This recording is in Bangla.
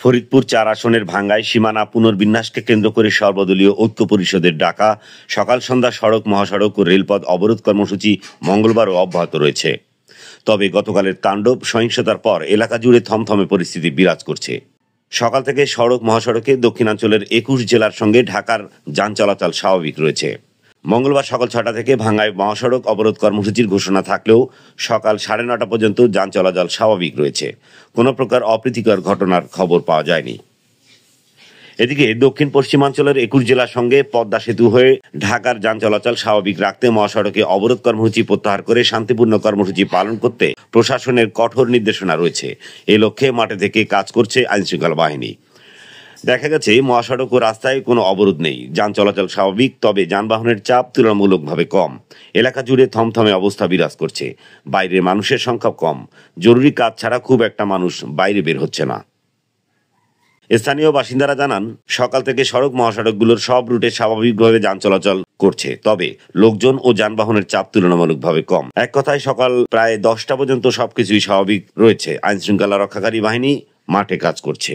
ফরিদপুর-৪ আসনের ভাঙ্গায় সীমানা পুনর্বিন্যাসকে কেন্দ্র করে সর্বদলীয় ঐক্য পরিষদের ডাকা সকাল-সন্ধ্যা সড়ক, মহাসড়ক ও রেলপথ অবরোধ কর্মসূচি মঙ্গলবারও অব্যাহত রয়েছে। তবে গতকালের তাণ্ডব সহিংসতার পর এলাকা জুড়ে থমথমে পরিস্থিতি বিরাজ করছে। সকাল থেকে সড়ক, মহাসড়কে দক্ষিণাঞ্চলের ২১ জেলার সঙ্গে ঢাকার যান চলাচল স্বাভাবিক রয়েছে। মঙ্গলবার সকাল ৬টা থেকে ভাঙ্গায় মহাসড়ক অবরোধ কর্মসূচির ঘোষণা থাকলেও সকাল ৯:৩০ পর্যন্ত যান চলাচল স্বাভাবিক রয়েছে। কোনো প্রকার অপ্রীতিকর ঘটনার খবর পাওয়া যায়নি। এদিকে দক্ষিণ পশ্চিমাঞ্চলের ২১ জেলার সঙ্গে পদ্মা সেতু হয়ে ঢাকার যান চলাচল স্বাভাবিক রাখতে মহাসড়কে অবরোধ কর্মসূচি প্রত্যাহার করে শান্তিপূর্ণ কর্মসূচি পালন করতে প্রশাসনের কঠোর নির্দেশনা রয়েছে। এ লক্ষ্যে মাঠে থেকে কাজ করছে আইনশৃঙ্খলা বাহিনী। দেখা গেছে মহাসড়ক ও রাস্তায় কোনো অবরোধ নেই, যান চলাচল স্বাভাবিক, তবে যানবাহনের চাপ তুলনামূলকভাবে কম। এলাকা জুড়ে থমথমে অবস্থা বিরাজ করছে। বাইরের মানুষের সংখ্যা কম, জরুরি কাজ ছাড়া খুব একটা মানুষ বাইরে বের হচ্ছে না। স্থানীয় বাসিন্দারা জানান, সকাল থেকে সড়ক, মহাসড়কগুলোর সব রুটে স্বাভাবিকভাবে যান চলাচল করছে, তবে লোকজন ও যানবাহনের চাপ তুলনামূলকভাবে কম। এক কথায় সকাল প্রায় ১০টা পর্যন্ত সবকিছুই স্বাভাবিক রয়েছে। আইনশৃঙ্খলা রক্ষাকারী বাহিনী মাঠে কাজ করছে।